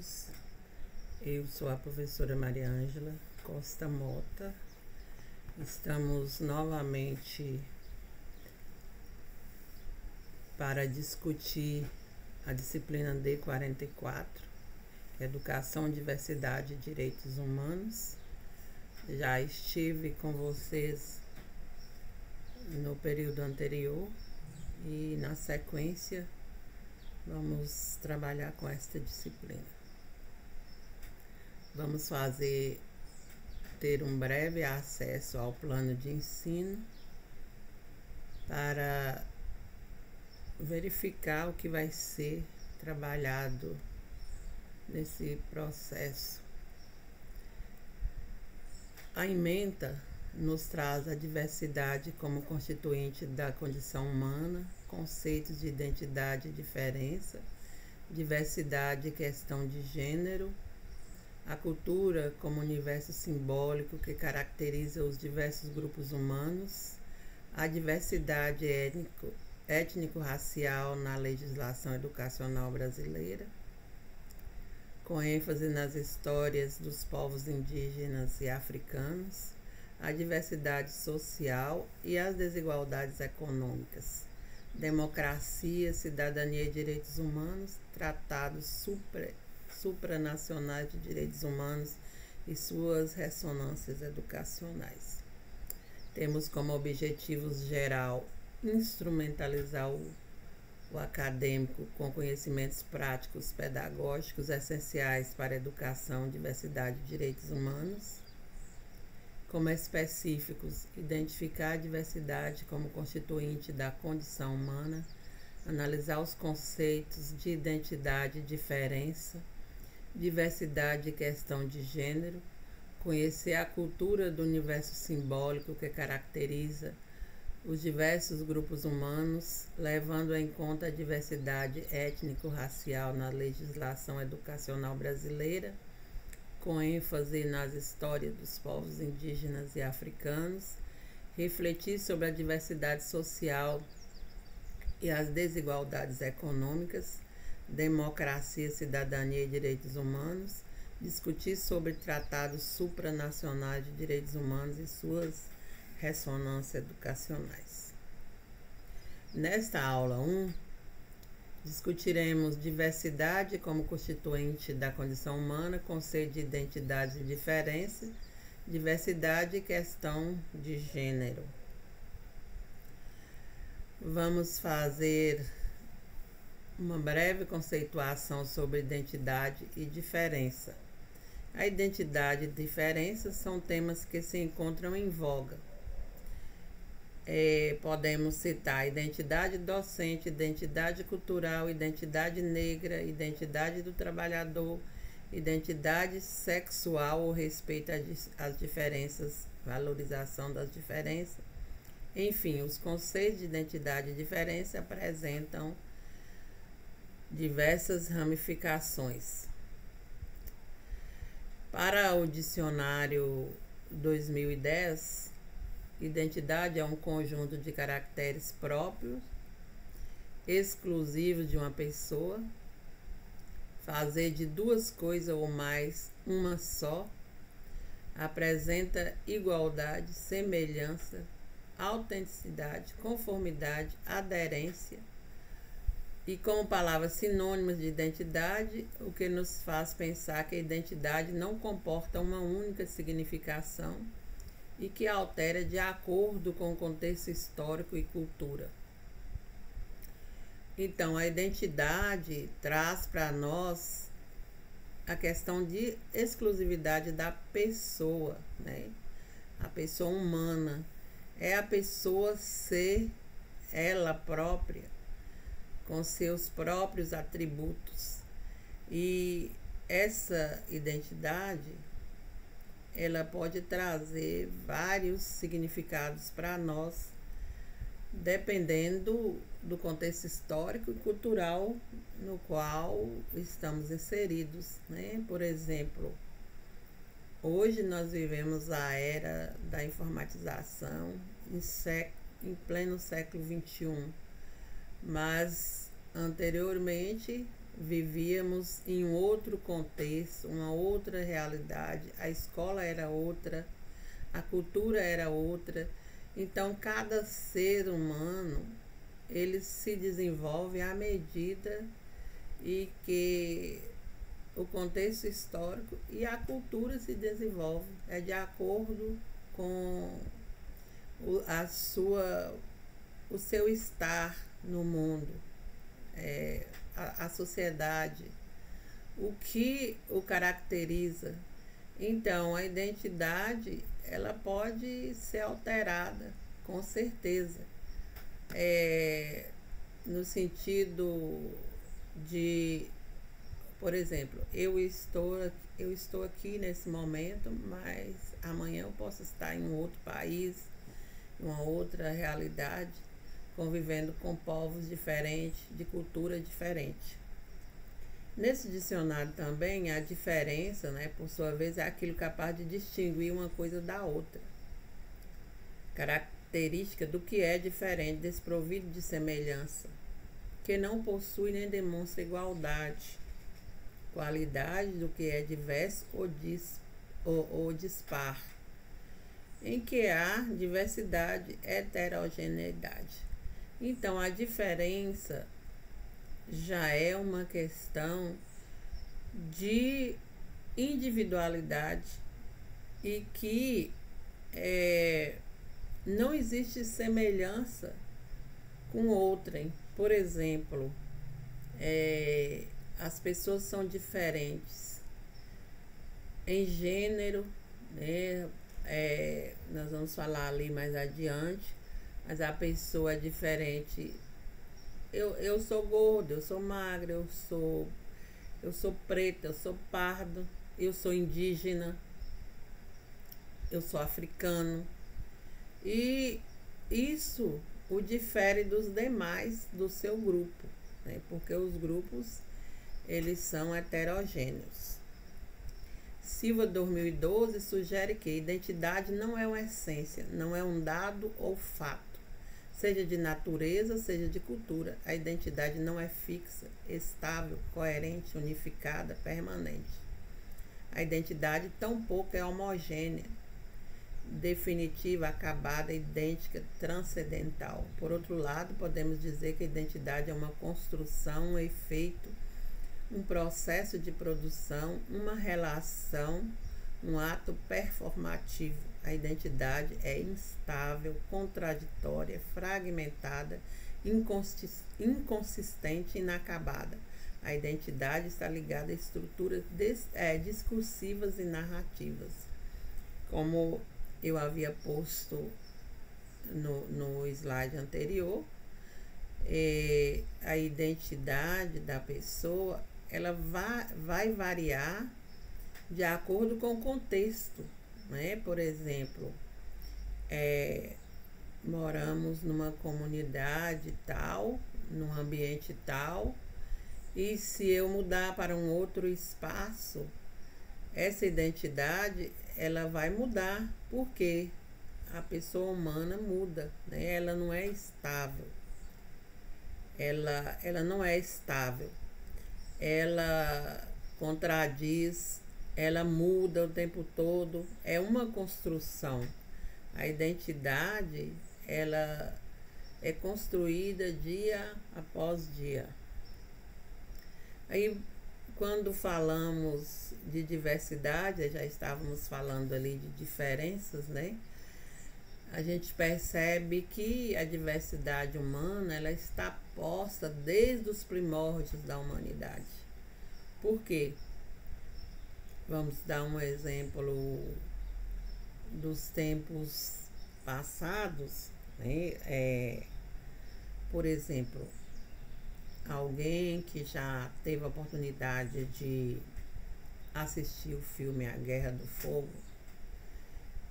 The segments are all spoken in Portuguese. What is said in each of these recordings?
todos. Eu sou a professora Maria Ângela Costa Mota. Estamos novamente para discutir a disciplina D44, Educação, Diversidade e Direitos Humanos. Já estive com vocês no período anterior e, na sequência, vamos trabalhar com esta disciplina. Vamos ter um breve acesso ao plano de ensino para verificar o que vai ser trabalhado nesse processo. A ementa nos traz a diversidade como constituinte da condição humana, conceitos de identidade e diferença, diversidade e questão de gênero, a cultura como universo simbólico que caracteriza os diversos grupos humanos, a diversidade étnico-racial na legislação educacional brasileira, com ênfase nas histórias dos povos indígenas e africanos, a diversidade social e as desigualdades econômicas, democracia, cidadania e direitos humanos, tratados supranacionais de direitos humanos e suas ressonâncias educacionais. Temos como objetivos geral instrumentalizar o acadêmico com conhecimentos práticos pedagógicos essenciais para a educação, diversidade e direitos humanos. Como específicos, identificar a diversidade como constituinte da condição humana, analisar os conceitos de identidade e diferença, diversidade e questão de gênero, conhecer a cultura do universo simbólico que caracteriza os diversos grupos humanos, levando em conta a diversidade étnico-racial na legislação educacional brasileira, com ênfase nas histórias dos povos indígenas e africanos, refletir sobre a diversidade social e as desigualdades econômicas, democracia, cidadania e direitos humanos, discutir sobre tratados supranacionais de direitos humanos e suas ressonâncias educacionais. Nesta aula 1, discutiremos diversidade como constituinte da condição humana, conceito de identidade e diferença, diversidade e questão de gênero. Vamos fazer uma breve conceituação sobre identidade e diferença. A identidade e diferença são temas que se encontram em voga. Podemos citar identidade docente, identidade cultural, identidade negra, identidade do trabalhador, identidade sexual ou respeito às diferenças, valorização das diferenças. Enfim, os conceitos de identidade e diferença apresentam diversas ramificações. Para o dicionário 2010, identidade é um conjunto de caracteres próprios, exclusivos de uma pessoa, fazer de duas coisas ou mais uma só, apresenta igualdade, semelhança, autenticidade, conformidade, aderência, e como palavras sinônimas de identidade, o que nos faz pensar que a identidade não comporta uma única significação e que altera de acordo com o contexto histórico e cultura. Então, a identidade traz para nós a questão de exclusividade da pessoa, né? A pessoa humana é a pessoa ser ela própria, com seus próprios atributos. E essa identidade, ela pode trazer vários significados para nós, dependendo do contexto histórico e cultural no qual estamos inseridos, né? Por exemplo, hoje nós vivemos a era da informatização em pleno século XXI, mas anteriormente vivíamos em um outro contexto, uma outra realidade, a escola era outra, a cultura era outra. Então, cada ser humano, ele se desenvolve à medida e que o contexto histórico e a cultura se desenvolve, é de acordo com o seu estar no mundo, a sociedade, o que o caracteriza. Então, a identidade, ela pode ser alterada, com certeza, no sentido de, por exemplo, eu estou aqui nesse momento, mas amanhã eu posso estar em um outro país, em uma outra realidade, convivendo com povos diferentes, de cultura diferente. Nesse dicionário também, a diferença, né, por sua vez, é aquilo capaz de distinguir uma coisa da outra. Característica do que é diferente, desprovido de semelhança, que não possui nem demonstra igualdade. Qualidade do que é diverso ou dispar, em que há diversidade, heterogeneidade. Então, a diferença já é uma questão de individualidade e que não existe semelhança com outrem. Por exemplo, as pessoas são diferentes em gênero, né? Nós vamos falar ali mais adiante, mas a pessoa é diferente. Eu sou gorda, eu sou magra, eu sou preta, eu sou pardo, eu sou indígena, eu sou africano. E isso o difere dos demais do seu grupo, né? Porque os grupos, eles são heterogêneos. Silva 2012 sugere que identidade não é uma essência, não é um dado ou fato, seja de natureza, seja de cultura. A identidade não é fixa, estável, coerente, unificada, permanente. A identidade tampouco é homogênea, definitiva, acabada, idêntica, transcendental. Por outro lado, podemos dizer que a identidade é uma construção, um efeito, um processo de produção, uma relação, um ato performativo. A identidade é instável, contraditória, fragmentada, inconsistente, inacabada. A identidade está ligada a estruturas discursivas e narrativas. Como eu havia posto no slide anterior, a identidade da pessoa, ela vai variar de acordo com o contexto, né? Por exemplo, moramos numa comunidade tal, num ambiente tal, e se eu mudar para um outro espaço, essa identidade, ela vai mudar, porque a pessoa humana muda, né? Ela não é estável. Ela não é estável. Ela contradiz, ela muda o tempo todo. É uma construção. A identidade, ela é construída dia após dia. Aí, quando falamos de diversidade, já estávamos falando ali de diferenças, né? A gente percebe que a diversidade humana, ela está posta desde os primórdios da humanidade. Por quê? Vamos dar um exemplo dos tempos passados, né? Por exemplo, alguém que já teve a oportunidade de assistir o filme A Guerra do Fogo,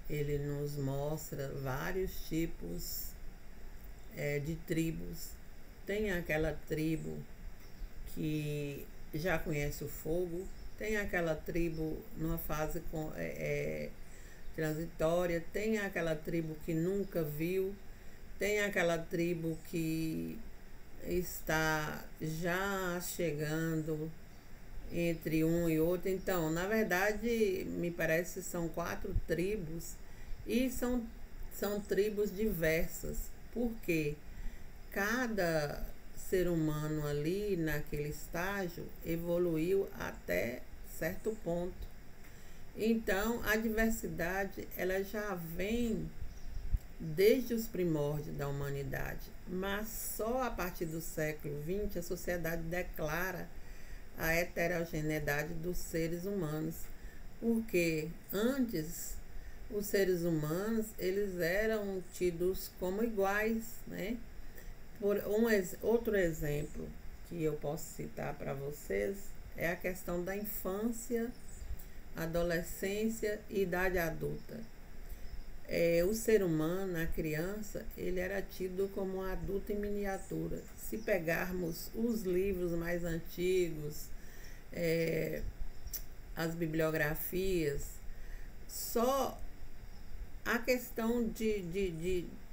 ele nos mostra vários tipos de tribos. Tem aquela tribo que já conhece o fogo, tem aquela tribo numa fase transitória, tem aquela tribo que nunca viu, tem aquela tribo que está já chegando entre um e outro. Então, na verdade, me parece que são 4 tribos e são tribos diversas, porque cada ser humano ali naquele estágio evoluiu até certo ponto. Então, a diversidade ela já vem desde os primórdios da humanidade, mas só a partir do século XX a sociedade declara a heterogeneidade dos seres humanos, porque antes os seres humanos eles eram tidos como iguais, né? Outro exemplo que eu posso citar para vocês é a questão da infância, adolescência e idade adulta. O ser humano, a criança, ele era tido como um adulto em miniatura. Se pegarmos os livros mais antigos, as bibliografias, só a questão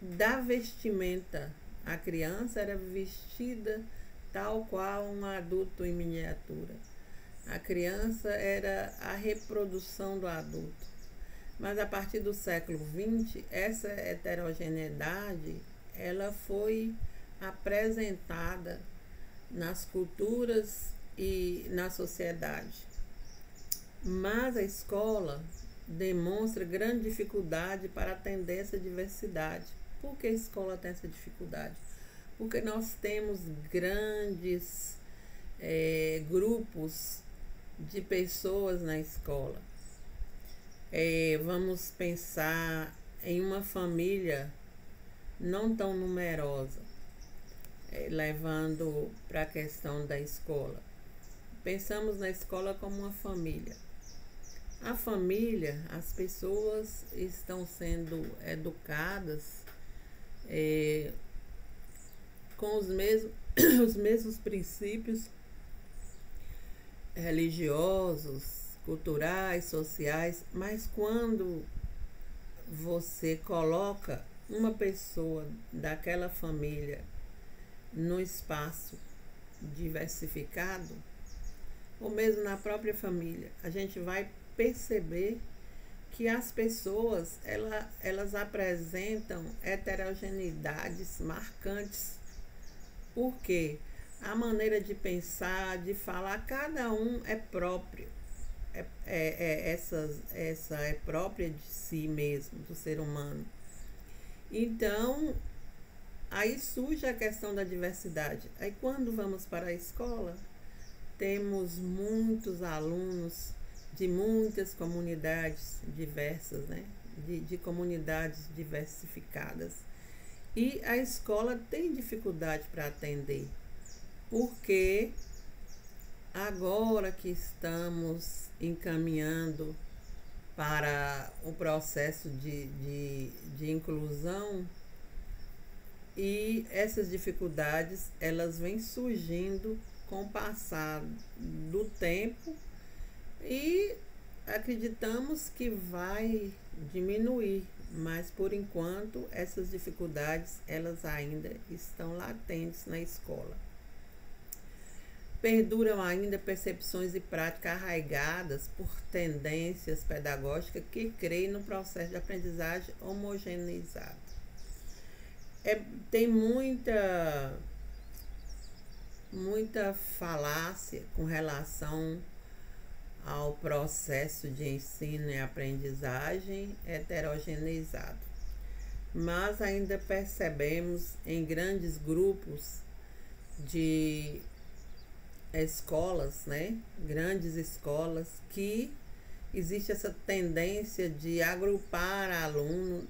da vestimenta. A criança era vestida tal qual um adulto em miniatura. A criança era a reprodução do adulto. Mas a partir do século XX, essa heterogeneidade ela foi apresentada nas culturas e na sociedade. Mas a escola demonstra grande dificuldade para atender essa diversidade. Por que a escola tem essa dificuldade? Porque nós temos grandes grupos de pessoas na escola. Vamos pensar em uma família não tão numerosa, levando para a questão da escola. Pensamos na escola como uma família. A família, as pessoas estão sendo educadas com os mesmos princípios religiosos, culturais, sociais, mas quando você coloca uma pessoa daquela família no espaço diversificado, ou mesmo na própria família, a gente vai perceber que as pessoas elas apresentam heterogeneidades marcantes. Por quê? A maneira de pensar, de falar, cada um é próprio. Essa é própria de si mesmo, do ser humano. Então, aí surge a questão da diversidade. Aí quando vamos para a escola, temos muitos alunos de muitas comunidades diversas, né? De comunidades diversificadas. E a escola tem dificuldade para atender, porque agora que estamos encaminhando para o processo de inclusão, e essas dificuldades elas vêm surgindo com o passar do tempo e acreditamos que vai diminuir, mas por enquanto essas dificuldades elas ainda estão latentes na escola. Perduram ainda percepções e práticas arraigadas por tendências pedagógicas que creem no processo de aprendizagem homogeneizado. Tem muita falácia com relação ao processo de ensino e aprendizagem heterogeneizado, mas ainda percebemos em grandes grupos de escolas, né, grandes escolas, que existe essa tendência de agrupar alunos.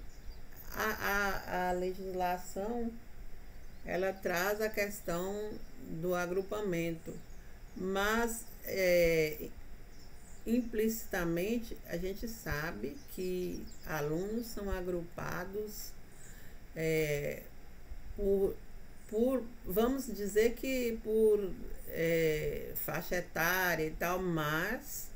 A legislação ela traz a questão do agrupamento, mas implicitamente a gente sabe que alunos são agrupados vamos dizer que por faixa etária e tal, mas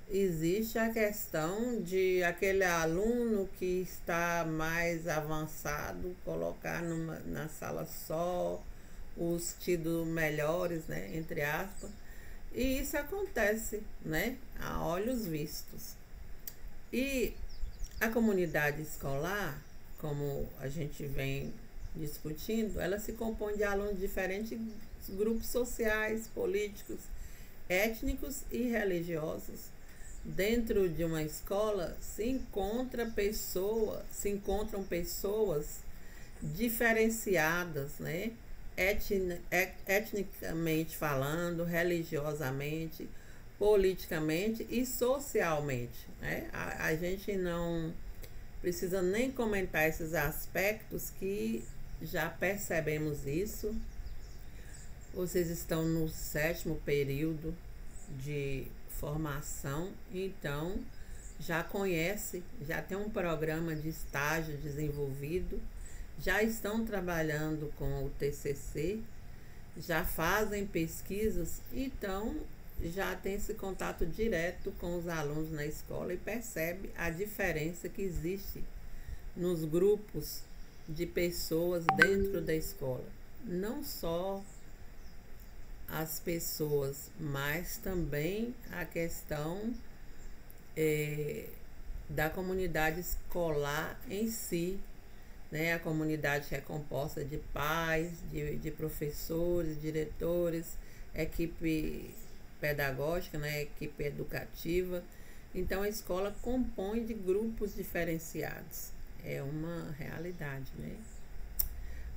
existe a questão de aquele aluno que está mais avançado colocar na sala só, os tidos melhores, né, entre aspas, e isso acontece, né, a olhos vistos. E a comunidade escolar, como a gente vem discutindo, ela se compõe de alunos de diferentes grupos sociais, políticos, étnicos e religiosos. Dentro de uma escola se encontram pessoas diferenciadas, né? Etnicamente falando, religiosamente, politicamente e socialmente, né? A gente não precisa nem comentar esses aspectos que já percebemos isso. Vocês estão no 7º período de formação, então já conhece, já tem um programa de estágio desenvolvido, já estão trabalhando com o TCC, já fazem pesquisas, então já tem esse contato direto com os alunos na escola e percebe a diferença que existe nos grupos de pessoas dentro da escola. Não só as pessoas, mas também a questão da comunidade escolar em si, né? A comunidade que é composta de pais, de professores, diretores, equipe pedagógica, né? Equipe educativa. Então a escola compõe de grupos diferenciados. É uma realidade, né?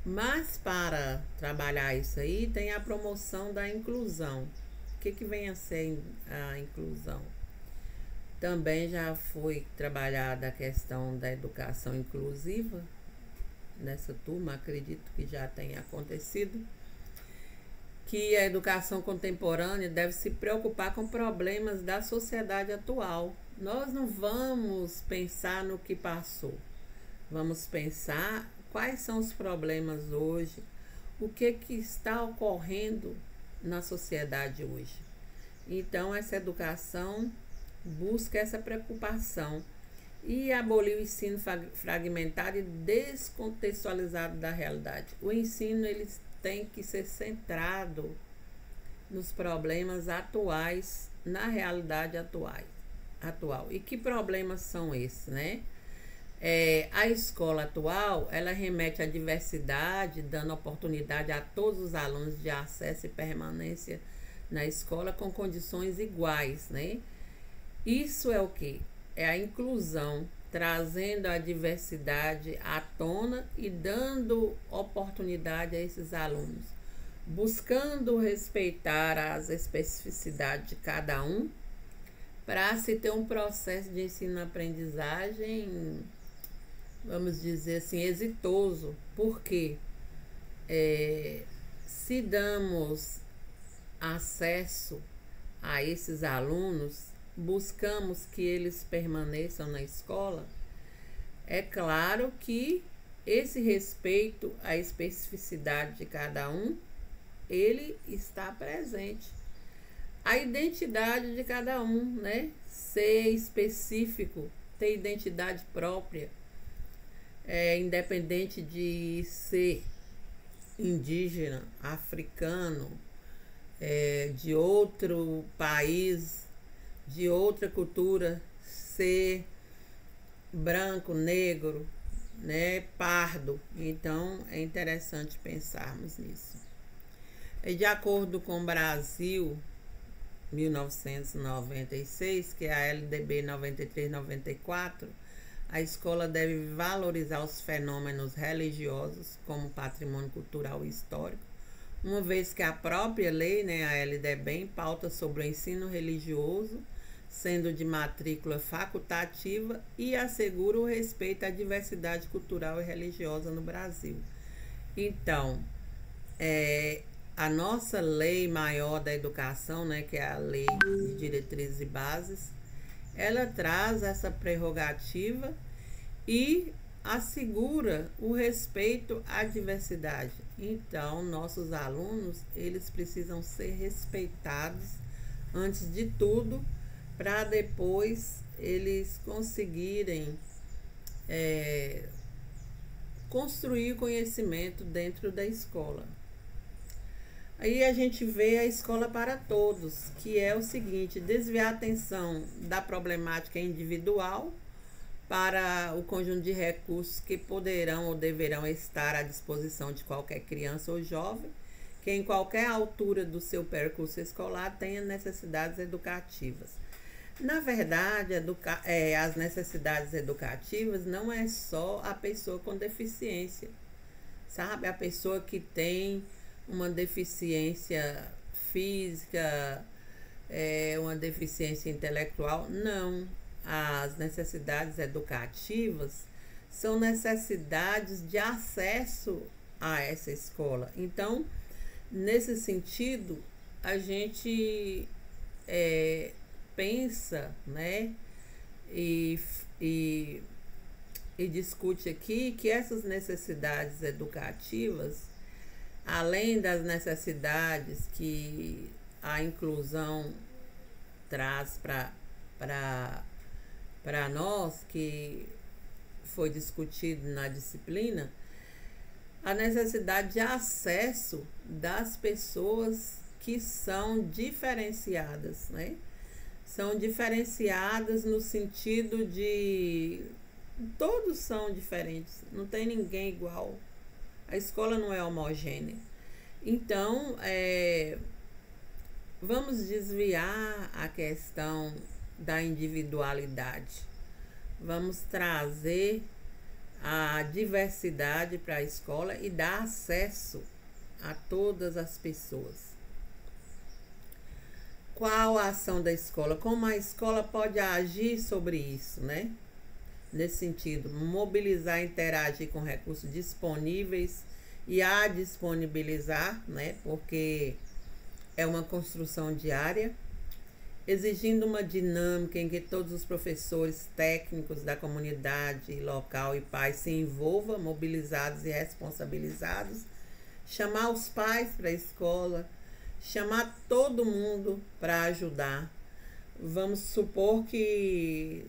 Mas para trabalhar isso aí, tem a promoção da inclusão. O que vem a ser a inclusão? Também já foi trabalhada a questão da educação inclusiva nessa turma, acredito que já tenha acontecido, que a educação contemporânea deve se preocupar com problemas da sociedade atual. Nós não vamos pensar no que passou, vamos pensar quais são os problemas hoje, o que está ocorrendo na sociedade hoje. Então, essa educação busca essa preocupação e abolir o ensino fragmentado e descontextualizado da realidade. O ensino ele tem que ser centrado nos problemas atuais, na realidade atual. E que problemas são esses, né? A escola atual, ela remete à diversidade, dando oportunidade a todos os alunos de acesso e permanência na escola com condições iguais, né? Isso é o quê? É a inclusão, trazendo a diversidade à tona e dando oportunidade a esses alunos, buscando respeitar as especificidades de cada um, para se ter um processo de ensino-aprendizagem, vamos dizer assim, exitoso. Porque se damos acesso a esses alunos, buscamos que eles permaneçam na escola, é claro que esse respeito à especificidade de cada um, ele está presente. A identidade de cada um, né? Ser específico, ter identidade própria, independente de ser indígena, africano, de outro país, de outra cultura, ser branco, negro, né, pardo. Então é interessante pensarmos nisso. E de acordo com o Brasil 1996, que é a LDB 93-94, a escola deve valorizar os fenômenos religiosos como patrimônio cultural e histórico, uma vez que a própria lei, né, a LDB, pauta sobre o ensino religioso, sendo de matrícula facultativa, e assegura o respeito à diversidade cultural e religiosa no Brasil. Então, a nossa lei maior da educação, né, que é a Lei de Diretrizes e Bases, ela traz essa prerrogativa e assegura o respeito à diversidade. Então, nossos alunos, eles precisam ser respeitados antes de tudo, para depois eles conseguirem construir conhecimento dentro da escola. Aí a gente vê a escola para todos, que é o seguinte: desviar a atenção da problemática individual para o conjunto de recursos que poderão ou deverão estar à disposição de qualquer criança ou jovem que em qualquer altura do seu percurso escolar tenha necessidades educativas. Na verdade, as necessidades educativas não é só a pessoa com deficiência, sabe? A pessoa que tem uma deficiência física, uma deficiência intelectual, não. As necessidades educativas são necessidades de acesso a essa escola. Então, nesse sentido, a gente pensa, né, e discute aqui que essas necessidades educativas, além das necessidades que a inclusão traz para nós, que foi discutido na disciplina, a necessidade de acesso das pessoas que são diferenciadas, né? São diferenciadas no sentido de todos são diferentes, não tem ninguém igual. A escola não é homogênea. Então, vamos desviar a questão da individualidade. Vamos trazer a diversidade para a escola e dar acesso a todas as pessoas. Qual a ação da escola? Como a escola pode agir sobre isso, né? Nesse sentido, mobilizar, interagir com recursos disponíveis e a disponibilizar, né? Porque é uma construção diária, exigindo uma dinâmica em que todos os professores, técnicos da comunidade local e pais se envolvam, mobilizados e responsabilizados, chamar os pais para a escola, chamar todo mundo para ajudar. Vamos supor que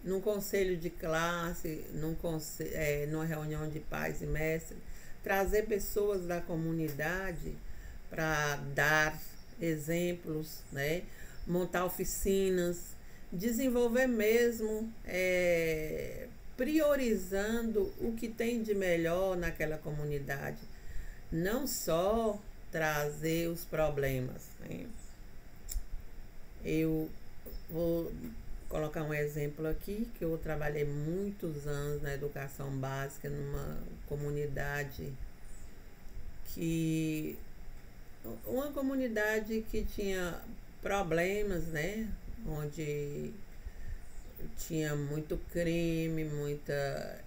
num conselho de classe, numa reunião de pais e mestres, trazer pessoas da comunidade para dar exemplos, né? Montar oficinas, desenvolver mesmo, priorizando o que tem de melhor naquela comunidade, não só trazer os problemas, né? Eu vou colocar um exemplo aqui, que eu trabalhei muitos anos na educação básica, numa comunidade uma comunidade que tinha problemas, né? Onde tinha muito crime,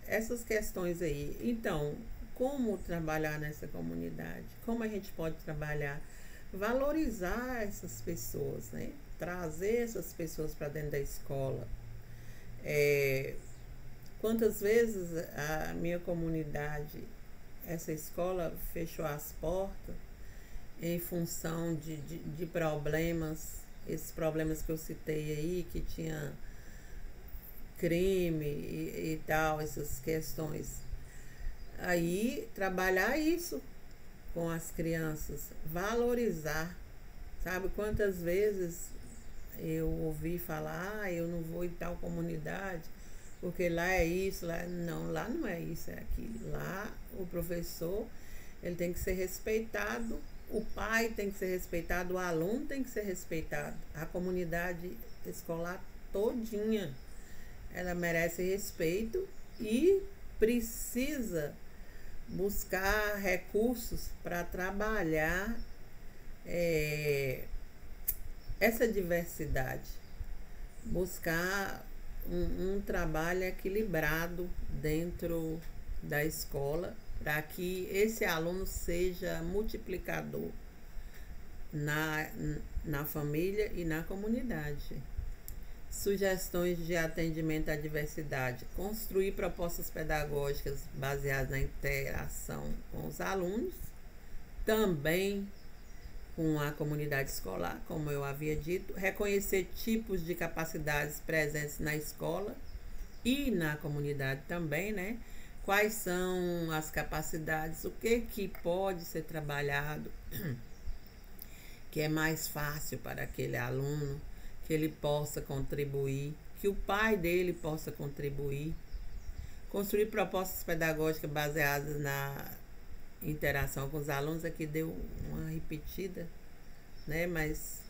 essas questões aí. Então, como trabalhar nessa comunidade? Como a gente pode trabalhar? Valorizar essas pessoas, né? Trazer essas pessoas para dentro da escola. Quantas vezes a minha comunidade, essa escola, fechou as portas em função de problemas, esses problemas que eu citei aí, que tinha crime e tal, essas questões. Aí, trabalhar isso com as crianças, valorizar. Sabe quantas vezes eu ouvi falar, eu não vou em tal comunidade, porque lá é isso, lá não é isso, é aquilo. Lá o professor, ele tem que ser respeitado, o pai tem que ser respeitado, o aluno tem que ser respeitado, a comunidade escolar todinha, ela merece respeito e precisa buscar recursos para trabalhar essa diversidade, buscar um trabalho equilibrado dentro da escola, para que esse aluno seja multiplicador na família e na comunidade. Sugestões de atendimento à diversidade: construir propostas pedagógicas baseadas na interação com os alunos, também com a comunidade escolar, como eu havia dito, reconhecer tipos de capacidades presentes na escola e na comunidade também, né? Quais são as capacidades, o que pode ser trabalhado que é mais fácil para aquele aluno, que ele possa contribuir, que o pai dele possa contribuir. Construir propostas pedagógicas baseadas na interação com os alunos. Aqui deu uma repetida, né? Mas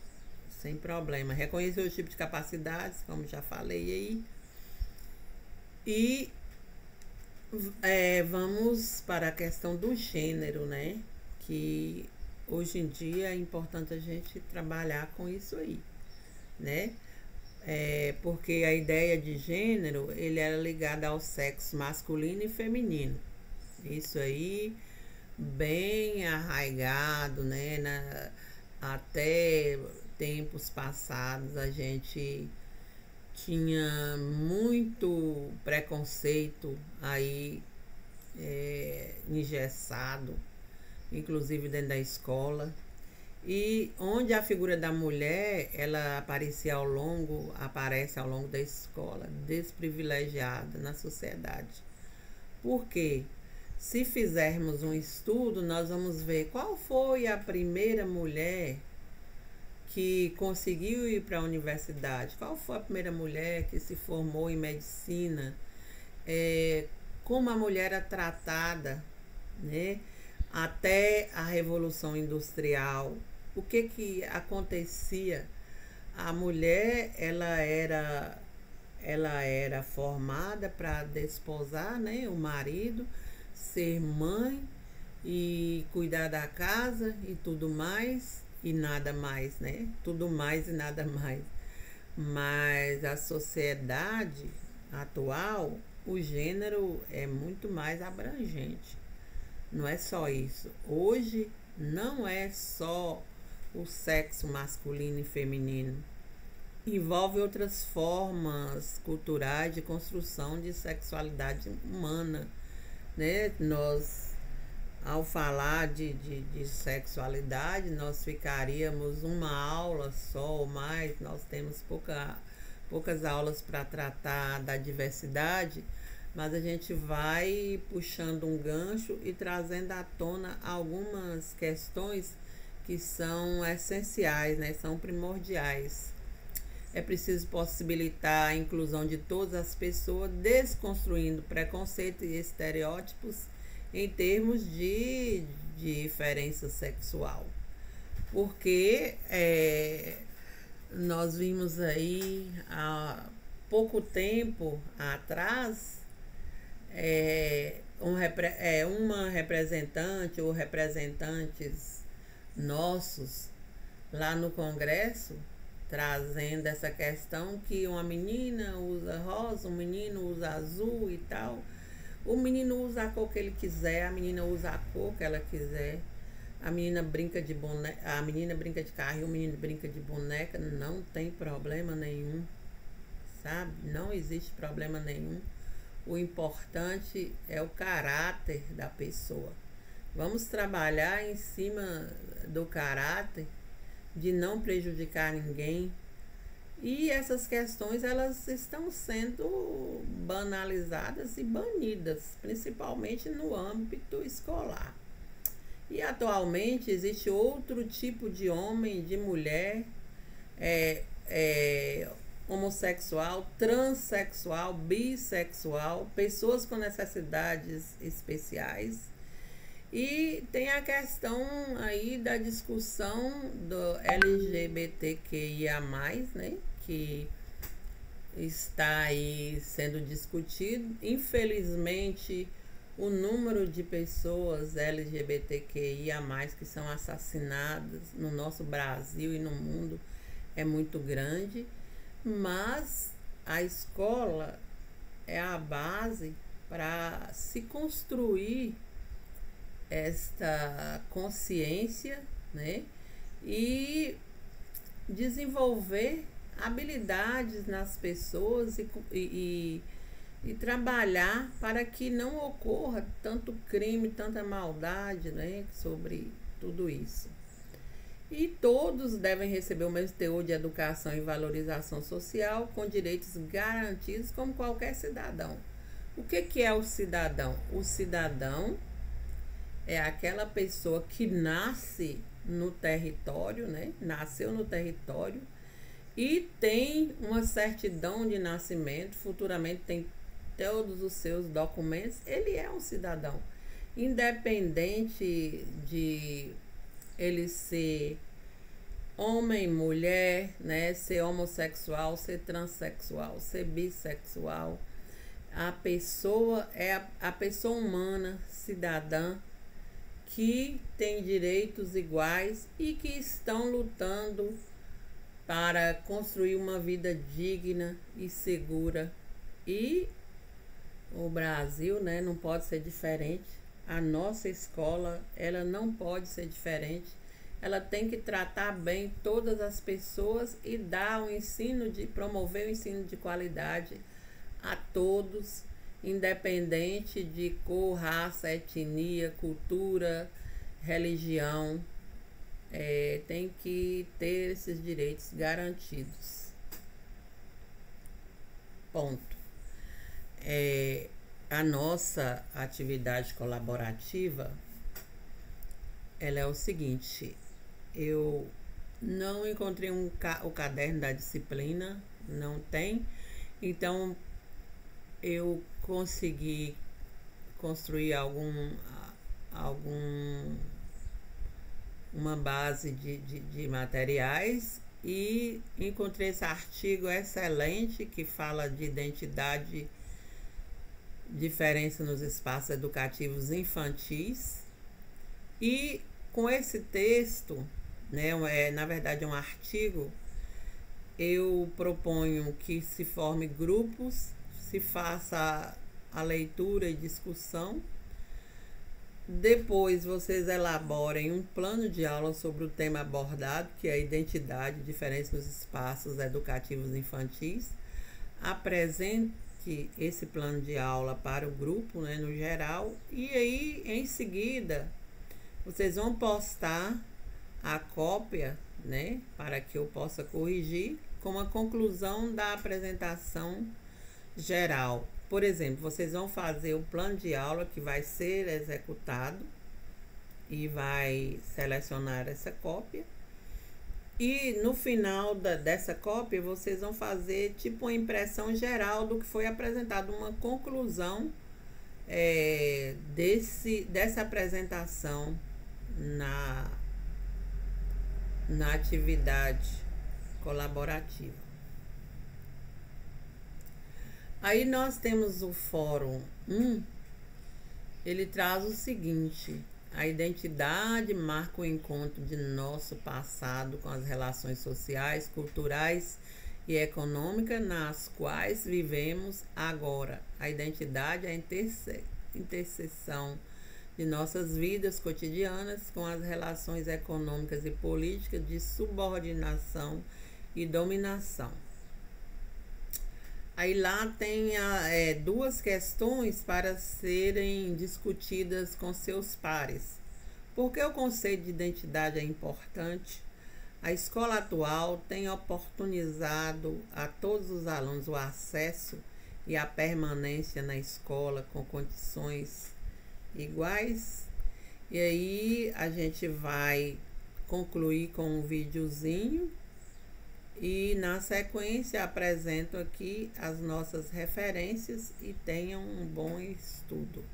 sem problema. Reconhecer o tipo de capacidades, como já falei aí. E vamos para a questão do gênero, né? Que hoje em dia é importante a gente trabalhar com isso aí, né? Porque a ideia de gênero, ele era ligada ao sexo masculino e feminino. Isso aí, bem arraigado, né? Até tempos passados a gente tinha muito preconceito aí engessado, inclusive dentro da escola. E onde a figura da mulher, ela aparece ao longo da escola, desprivilegiada na sociedade. Por quê? Se fizermos um estudo, nós vamos ver qual foi a primeira mulher que conseguiu ir para a universidade, qual foi a primeira mulher que se formou em medicina, como a mulher era tratada, né? Até a Revolução Industrial. O que acontecia? A mulher, ela era formada para desposar, né, o marido, ser mãe e cuidar da casa e tudo mais e nada mais, né? Tudo mais e nada mais. Mas a sociedade atual, o gênero é muito mais abrangente. Não é só isso. Hoje não é só o sexo masculino e feminino. Envolve outras formas culturais de construção de sexualidade humana, né? Nós, ao falar de sexualidade, nós ficaríamos uma aula só ou mais. Nós temos poucas aulas para tratar da diversidade, mas a gente vai puxando um gancho e trazendo à tona algumas questões que são essenciais, né? São primordiais. É preciso possibilitar a inclusão de todas as pessoas, desconstruindo preconceitos e estereótipos em termos de diferença sexual. Porque nós vimos aí há pouco tempo atrás uma representante ou representantes nossos lá no Congresso trazendo essa questão que uma menina usa rosa, um menino usa azul e tal. O menino usa a cor que ele quiser, a menina usa a cor que ela quiser. A menina brinca de boneca, a menina brinca de carro e o menino brinca de boneca, não tem problema nenhum, sabe? Não existe problema nenhum. O importante é o caráter da pessoa. Vamos trabalhar em cima do caráter, de não prejudicar ninguém. E essas questões, elas estão sendo banalizadas e banidas, principalmente no âmbito escolar. E atualmente existe outro tipo de homem, de mulher, homossexual, transexual, bissexual, pessoas com necessidades especiais. E tem a questão aí da discussão do LGBTQIA+, né, que está aí sendo discutido. Infelizmente, o número de pessoas LGBTQIA+, que são assassinadas no nosso Brasil e no mundo é muito grande, mas a escola é a base para se construir esta consciência, né? E desenvolver habilidades nas pessoas e trabalhar para que não ocorra tanto crime, tanta maldade, né, sobre tudo isso. E todos devem receber o mesmo teor de educação e valorização social, com direitos garantidos como qualquer cidadão. O que é o cidadão? O cidadão é aquela pessoa que nasce no território, né? Nasceu no território e tem uma certidão de nascimento, futuramente tem todos os seus documentos, ele é um cidadão. Independente de ele ser homem, mulher, né, ser homossexual, ser transexual, ser bissexual, a pessoa é a pessoa humana, cidadã, que tem direitos iguais e que estão lutando para construir uma vida digna e segura. E o Brasil, né, não pode ser diferente. A nossa escola, ela não pode ser diferente. Ela tem que tratar bem todas as pessoas e dar o ensino promover o ensino de qualidade a todos, independente de cor, raça, etnia, cultura, religião. Tem que ter esses direitos garantidos. Ponto. A nossa atividade colaborativa, ela é o seguinte: eu não encontrei o caderno da disciplina, não tem, então eu consegui construir uma base de materiais e encontrei esse artigo excelente que fala de identidade, diferença nos espaços educativos infantis. E com esse texto, né, na verdade é um artigo, eu proponho que se forme grupos, se faça a leitura e discussão. Depois vocês elaborem um plano de aula sobre o tema abordado, que é a identidade, diferença nos espaços educativos infantis. Apresente esse plano de aula para o grupo, né, no geral, e aí em seguida vocês vão postar a cópia, né, para que eu possa corrigir com a conclusão da apresentação geral. Por exemplo, vocês vão fazer o plano de aula que vai ser executado e vai selecionar essa cópia. E no final dessa cópia, vocês vão fazer tipo uma impressão geral do que foi apresentado, uma conclusão dessa apresentação na atividade colaborativa. Aí nós temos o Fórum 1, ele traz o seguinte: a identidade marca o encontro de nosso passado com as relações sociais, culturais e econômicas nas quais vivemos agora. A identidade é a interseção de nossas vidas cotidianas com as relações econômicas e políticas de subordinação e dominação. Aí lá tem duas questões para serem discutidas com seus pares. Por que o conceito de identidade é importante? A escola atual tem oportunizado a todos os alunos o acesso e a permanência na escola com condições iguais. E aí a gente vai concluir com um videozinho. E na sequência apresento aqui as nossas referências e tenham um bom estudo.